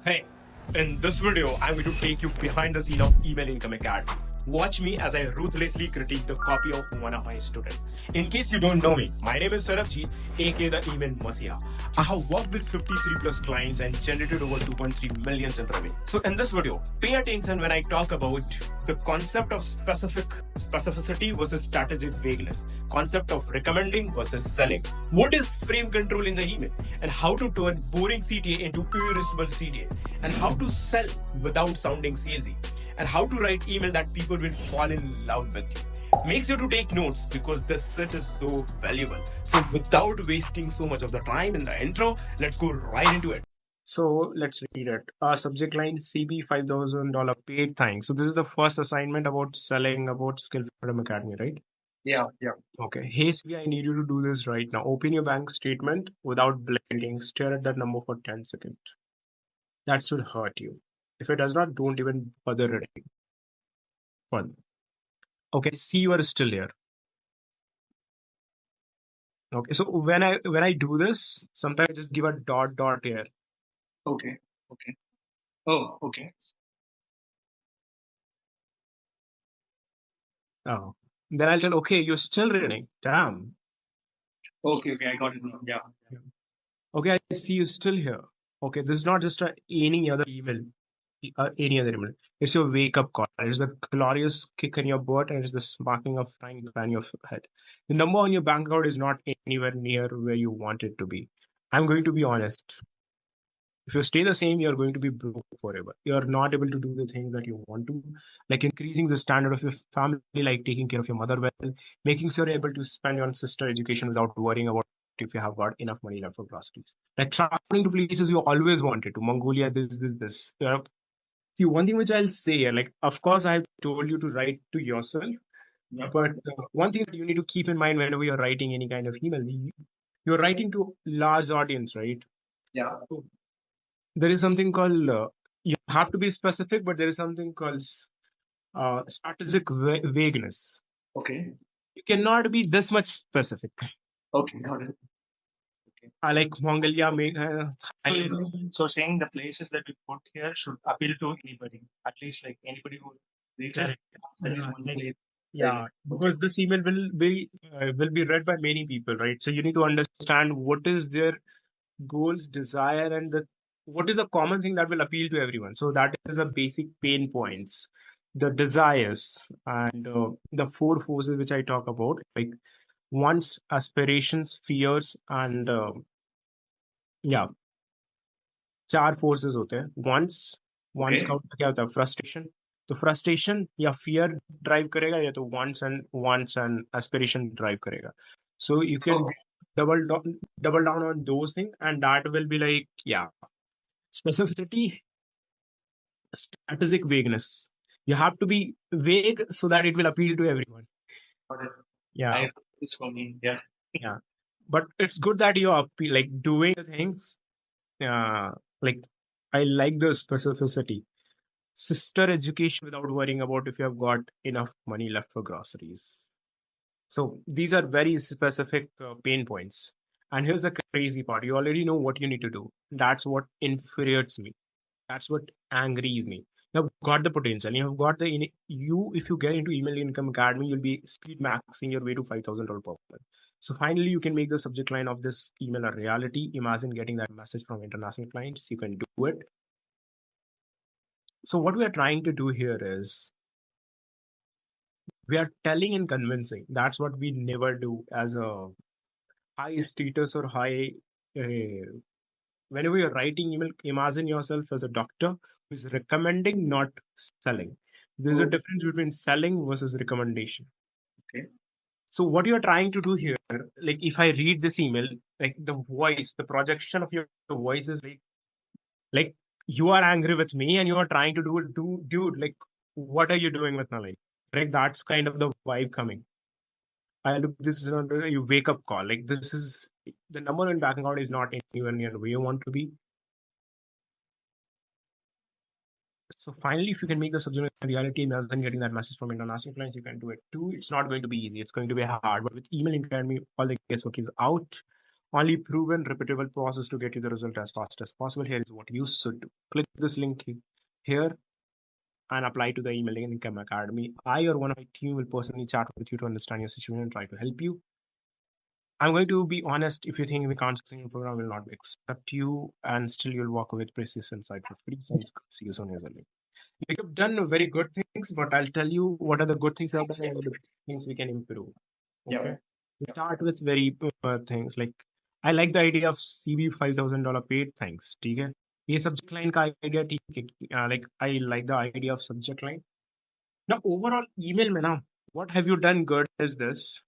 Hey, in this video, I'm going to take you behind the scene of Email Income Academy. Watch me as I ruthlessly critique the copy of one of my students. In case you don't know me, my name is Sarabji, aka the Email Masiha. I have worked with 53 plus clients and generated over 2.3 millions in revenue. So in this video, pay attention when I talk about the concept of specificity versus strategic vagueness, concept of recommending versus selling, what is frame control in the email, and how to turn boring CTA into irresistible CTA, and how to sell without sounding salesy, and how to write email that people will fall in love with you. Make sure to take notes because this set is so valuable. So without wasting so much of the time in the intro, let's go right into it. So let's read it. Subject line CB $5,000 paid thanks. So this is the first assignment about selling about Skill Freedom Academy, right? Yeah. Okay. Hey, CB, I need you to do this right now. Open your bank statement without blinking. Stare at that number for 10 seconds. That should hurt you. If it does not, don't even bother reading. One. Okay, see you are still here. Okay, so when I do this, sometimes I just give a dot here. Okay. Oh, okay. Oh. Then I'll tell, okay, you're still reading. Damn. Okay. I got it now. Yeah. Okay, I see you still here. Okay, this is not just any other email. Any other email. It's your wake up call. It's the glorious kick in your butt, and it's the sparking of frying pan your head. The number on your bank account is not anywhere near where you want it to be. I'm going to be honest. If you stay the same, you're going to be broke forever. You're not able to do the things that you want to, like increasing the standard of your family, like taking care of your mother well, making sure you're able to spend on sister education without worrying about if you have got enough money left for groceries. Like traveling to places you always wanted to, Mongolia, this. See, one thing which I'll say here, like, of course, I've told you to write to yourself, Yeah. but one thing that you need to keep in mind whenever you're writing any kind of email, you're writing to large audience, right? Yeah. So there is something called you have to be specific, but there is something called strategic vagueness. Okay. You cannot be this much specific. Okay. Got it. Like Mongolia, So saying the places that we put here should appeal to anybody, at least like anybody who reads it. There is one place. yeah, because this email will be read by many people, right? So you need to understand what is their goals, desire, and what is the common thing that will appeal to everyone. So that is the basic pain points, the desires, and the four forces which I talk about, like wants, aspirations, fears, and yeah, चार forces होते हैं. Wants का क्या होता है? Frustration. तो frustration या fear drive करेगा या तो wants and aspiration drive करेगा. So you can double down on those things, and that will be like, yeah, specificity, strategic vagueness. You have to be vague so that it will appeal to everyone. Got it. Yeah, It's for me. Yeah. yeah. But it's good that you are like doing the things. Like I like the specificity. Sister education without worrying about if you have got enough money left for groceries. So these are very specific pain points. And here's the crazy part: you already know what you need to do. That's what infuriates me. That's what angries me. You've got the potential. You've got you. If you get into Email Income Academy, you'll be speed maxing your way to $5,000 per month. So finally, you can make the subject line of this email a reality. Imagine getting that message from international clients. You can do it. So what we are trying to do here is we are telling and convincing. That's what we never do as a high status or high. Whenever you're writing email, imagine yourself as a doctor who is recommending, not selling. There's a difference between selling versus recommendation. Okay. So what you're trying to do here, like if I read this email, like the voice, the projection of your voice is like you are angry with me and you are trying to dude, like what are you doing with my life? Like that's kind of the vibe coming. I look, this is not a you wake up call. Like this is the number in back account is not anywhere near where you want to be. So finally, if you can make the subject a reality, and then getting that message from international clients, you can do it too. It's not going to be easy. It's going to be hard. But with Email Academy, all the guesswork is out. Only proven, repeatable process to get you the result as fast as possible. Here is what you should do. Click this link here and apply to the email income academy. I or one of my team will personally chat with you to understand your situation and try to help you. I'm going to be honest, if you think we can't succeed in your program, will not accept you and still you'll walk away with precious insight for free. Sounds good. See you soon. Here's a link. You've done very good things, but I'll tell you what are the good things I've done and what are the things we can improve. Yeah. Okay. We start with very things like I like the idea of CB $5,000 paid thanks. ठीक है ये subject line का idea ठीक है like I like the idea of subject line. Now overall email में ना what have you done good is this.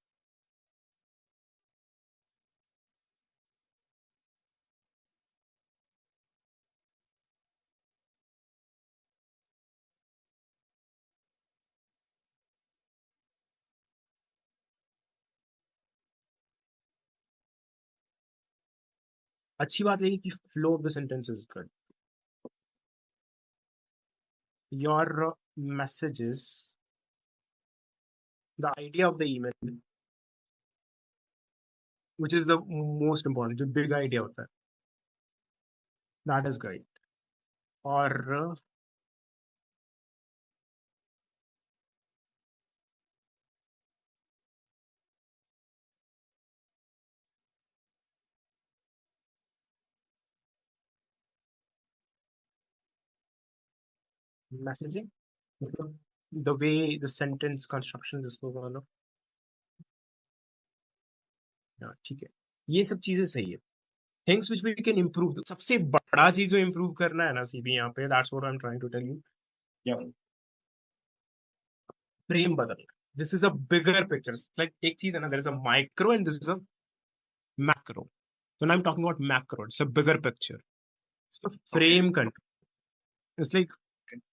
अच्छी बात है कि flow of the sentence is good. Your messages, the idea of the email, which is the most important, जो big idea होता है, that is great. और messaging, the way the sentence construction जिसको बोलो, ठीक है, ये सब चीजें सही है. Things which we can improve. सबसे बड़ा चीज जो improve करना है ना सीबी यहाँ पे, that's what I'm trying to tell you. Yeah. Frame बदल. This is a bigger picture. It's like एक चीज है ना, there is a micro and this is a macro. So now I'm talking about macro. It's a bigger picture. So frame control. It's like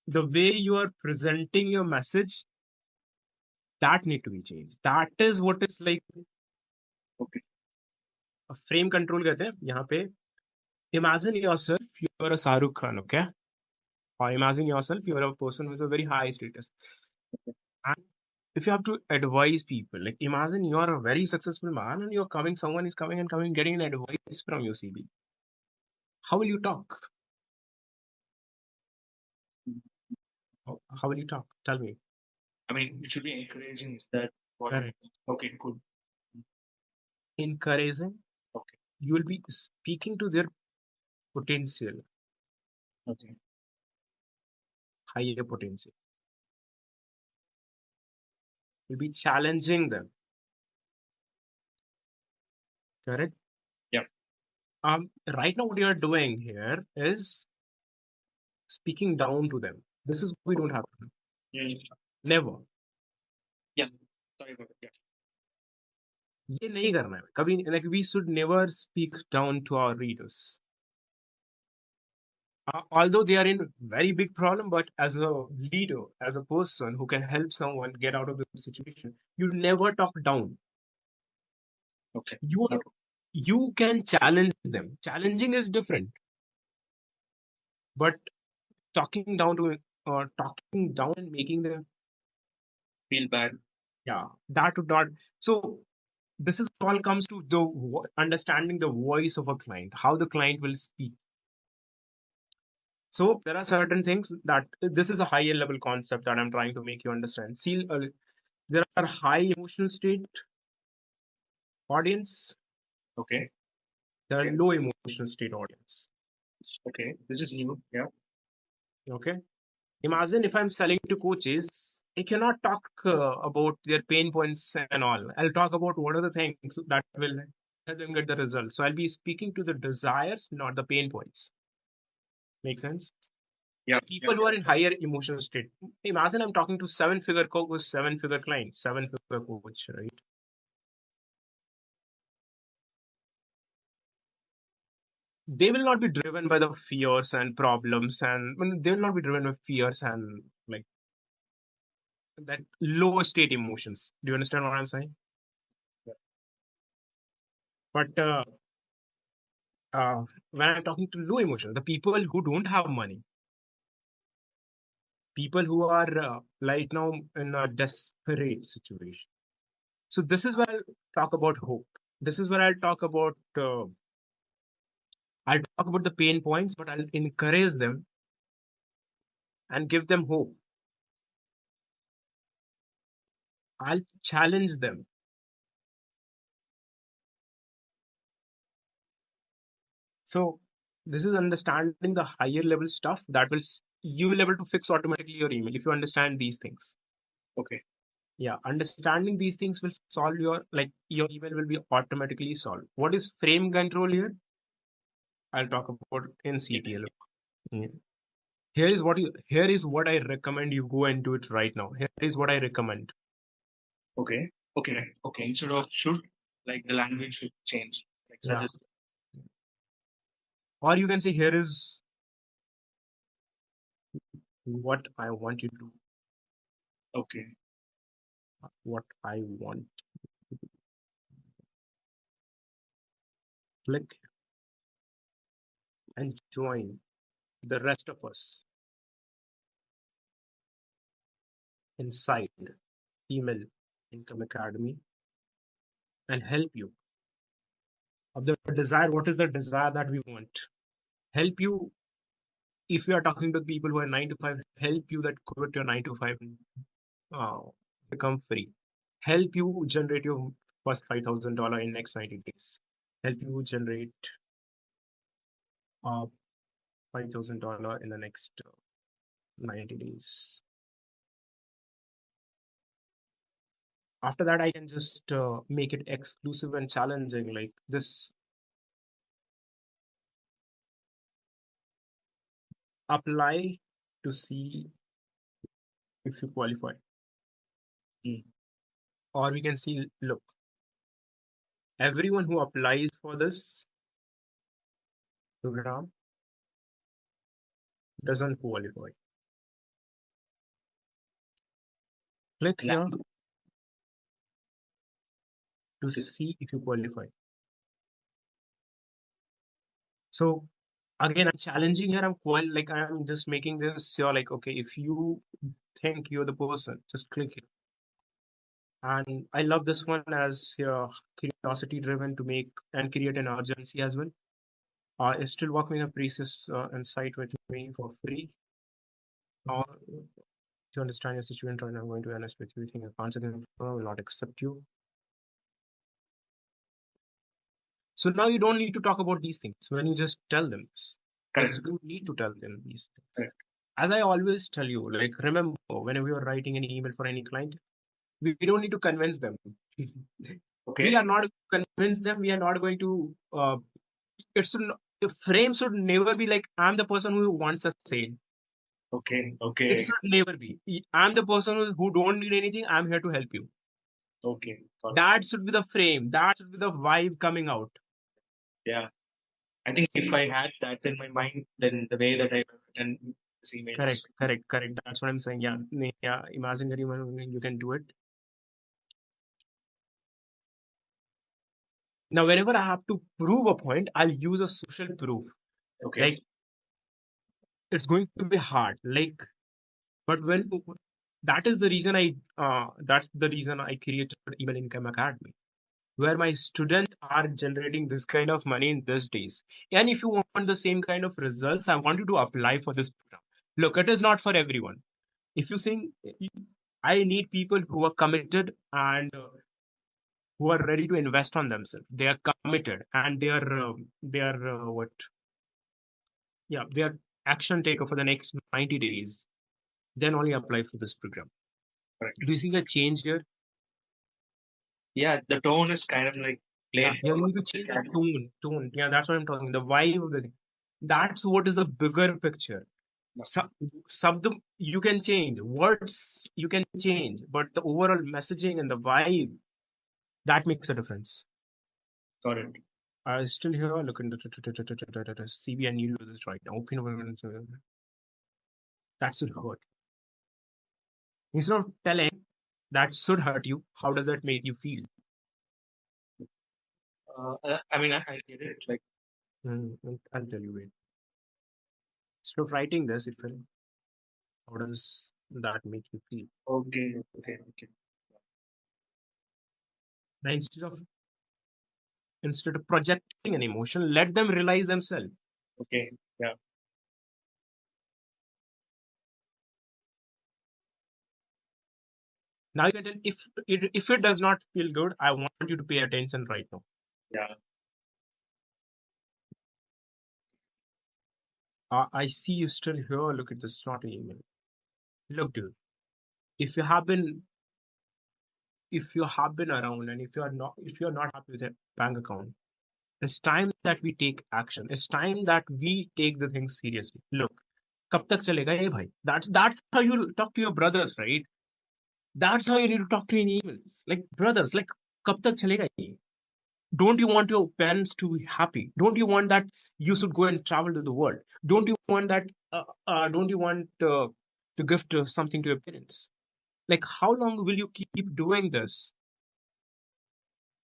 the way you are presenting your message, that need to be changed. That is what is like. Okay. Frame control कहते हैं यहाँ पे. Imagine yourself, you are a Shahrukh Khan, okay? Or imagine yourself, you are a person with a very high status. And if you have to advise people, like imagine you are a very successful man and you're coming, someone is coming and coming, getting an advice from your CB. How will you talk? How will you talk? Tell me. I mean, it should be encouraging. Is that what? Correct. Okay, cool. Encouraging. Okay. You will be speaking to their potential, Okay. higher potential. You'll be challenging them. Correct? Yeah. Right now, what you are doing here is speaking down to them. This is what we don't have to do. Yeah. Never. Yeah. Sorry about that. ये नहीं करना है कभी. Like we should never speak down to our readers. Although they are in very big problem, but as a leader, as a person who can help someone get out of the situation, you never talk down. Okay. You can challenge them. Challenging is different, but talking down and making them Feel bad. yeah, that would not. So this is all comes to the understanding the voice of a client, how the client will speak. So there are certain things that this is a higher level concept that I'm trying to make you understand. See, there are high emotional state audience. Okay. There are low emotional state audience. Okay. This is new. Yeah. Okay. Imagine if I'm selling to coaches, I cannot talk about their pain points and all. I'll talk about what are the things that will help them get the result. So I'll be speaking to the desires, not the pain points. Make sense? Yeah. People who are in higher emotional state. Imagine I'm talking to seven-figure coach with seven-figure client, seven-figure coach, right? They will not be driven by the fears and problems, and they will not be driven by fears and like that low state emotions. Do you understand what I'm saying? Yeah. But when I'm talking to low emotion, the people who don't have money, people who are right now in a desperate situation. So this is where I'll talk about hope. This is where I'll talk about the pain points, but I'll encourage them and give them hope. I'll challenge them. So this is understanding the higher level stuff that you will able to fix automatically your email if you understand these things. Okay. Yeah, understanding these things will solve your email will be automatically solved. What is frame control here? I'll talk about in CTL. Yeah. Here is what I recommend you go and do it right now. Here is what I recommend. Okay. Okay. Right. Okay. Instead of should, like the language should change. Like Yeah. suggest. Or you can say here is what I want you to do, Okay. what I want. Click and join the rest of us inside email income academy and help you of the desire. What is the desire that we want? Help you if you are talking to people who are 9 to 5, help you that quit your 9 to 5 and uh, become free. Help you generate your first $5,000 in next 90 days. Help you generate uh, $5,000 in the next 90 days. After that, I can just make it exclusive and challenging like this. Apply to see if you qualify. Mm. Or we can see, look, everyone who applies for this program doesn't qualify. Click La- here to see if you qualify. So again, I'm challenging here. I'm just making this. You're like, okay, if you think you're the person, just click here. And I love this one as curiosity driven to make and create an urgency as well. Still working in a process and site with me for free. To understand your situation right now, I'm going to be honest with you. You think I can't say them, will not accept you. So now you don't need to talk about these things when you just tell them this. Correct. You don't need to tell them these things. Correct. As I always tell you, like remember whenever we are writing an email for any client, we don't need to convince them. Okay. We are not convince them. We are not going to. The frame should never be like I'm the person who wants a sale. Okay. Okay. It should never be. I'm the person who don't need anything. I'm here to help you. Okay. Got it. That should be the frame. That should be the vibe coming out. Yeah. I think if I had that in my mind, then the way that I written this email. Correct. That's what I'm saying. Yeah. Imagine that you can do it. Now, whenever I have to prove a point, I'll use a social proof. Okay. Like it's going to be hard. But when that's the reason I created Email Income Academy, where my students are generating this kind of money in these days. And if you want the same kind of results, I want you to apply for this program. Look, it is not for everyone. If you think I need people who are committed and who are ready to invest on themselves, they are committed and they are what? Yeah, they are action taker for the next 90 days. Then only apply for this program. Correct. Do you see the change here? Yeah, the tone is kind of like Yeah, played. you need to change the tone. Yeah, that's what I'm talking. The vibe of the thing. That's what is the bigger picture. Sabdum you can change, words you can change, but the overall messaging and the vibe that makes a difference. Got it. I still here look into CB. I need to do this right now. That should hurt. Instead of telling that should hurt you, how does that make you feel? I mean, I get it. Like, I'll tell you. Wait. Instead of writing this, how does that make you feel? okay. Now, instead of instead of projecting an emotion, let them realize themselves. Okay. Yeah. Now you can tell if it does not feel good, I want you to pay attention right now. Yeah. I see you still here. Look at this snotty email. Look, dude. If you have been if you have been around and if you're not happy with a bank account, it's time that we take action. It's time that we take the things seriously. Look, कब तक चलेगा ये भाई? That's how you talk to your brothers, right? That's how you need to talk to in emails. Like brothers, like कब तक चलेगा ये? Don't you want your parents to be happy? Don't you want that you should go and travel to the world? Don't you want that? Don't you want to gift something to your parents? Like, how long will you keep doing this?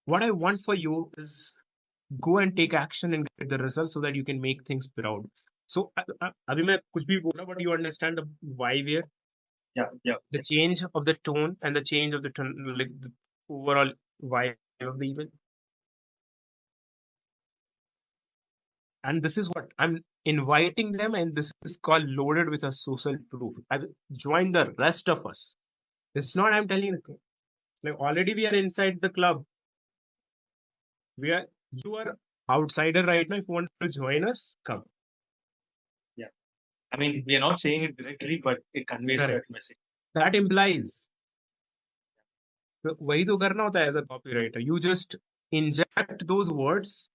What I want for you is go and take action and get the results so that you can make things proud. So, अभी मैं कुछ भी बोला, but you understand the why here, Yeah. Yeah. the change of the tone and the change of the tone, like the overall vibe of the event. And this is what I'm inviting them, and this is called loaded with a social proof. I've joined the rest of us. It's not I'm telling you, like already we are inside the club. You are outsider right now. If you want to join us, come. Yeah. I mean, we are not saying it directly, but it conveys that Correct. message. That implies तो वही तो करना होता है as a copywriter. You just inject those words,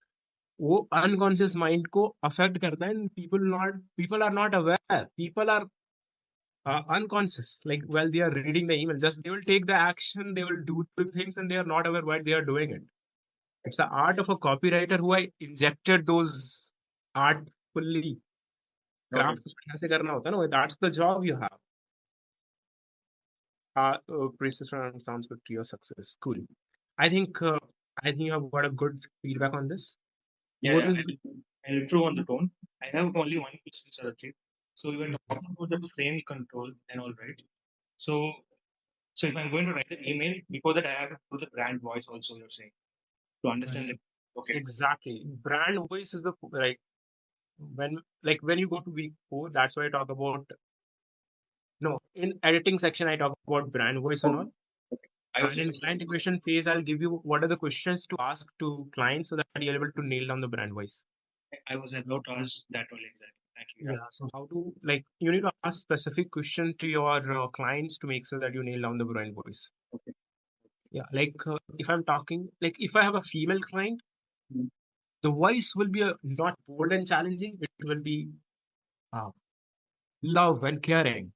वो unconscious mind को affect करता है. People are not aware, people are unconscious, like while they are reading the email, just they will take the action, they will do the things, and they are not aware why they are doing it. It's the art of a copywriter who I injected those artfully craft कैसे करना होता है ना. That's the job you have. Precision sounds good to your success. Cool. I think you have got a good feedback on this. Yeah. What Yeah. is I'll improve on the tone. I have only one question, Sarajit. So we were talking about the frame control and all, right? So, so if I'm going to write the email, before that I have to do the brand voice also, you're saying, to understand it. Okay. exactly brand voice is the when you go to week 4, that's why I talk about no in editing section I talk about brand voice and all. Okay. I was And in client equation phase, I'll give you what are the questions to ask to clients so that you're able to nail down the brand voice. about to ask that only exactly. Thank you. Yeah. So how to you need to ask specific question to your clients to make sure that you nail down the brand voice. Okay. Yeah. If I'm talking, if I have a female client, Mhm. the voice will be not bold and challenging. It will be love and caring.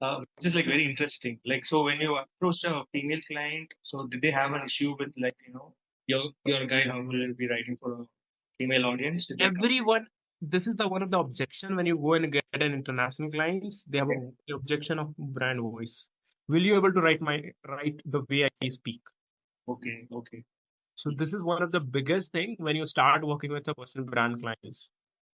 Which is like very interesting. Like, so when you approached a female client, so did they have an issue with your guy how will be writing for a female audience? Did they come- Everyone, this is the one of the objection when you go and get an international clients. They have a objection of brand voice. Will you able to write the way I speak? Okay. Okay. So this is one of the biggest thing when you start working with a personal brand clients.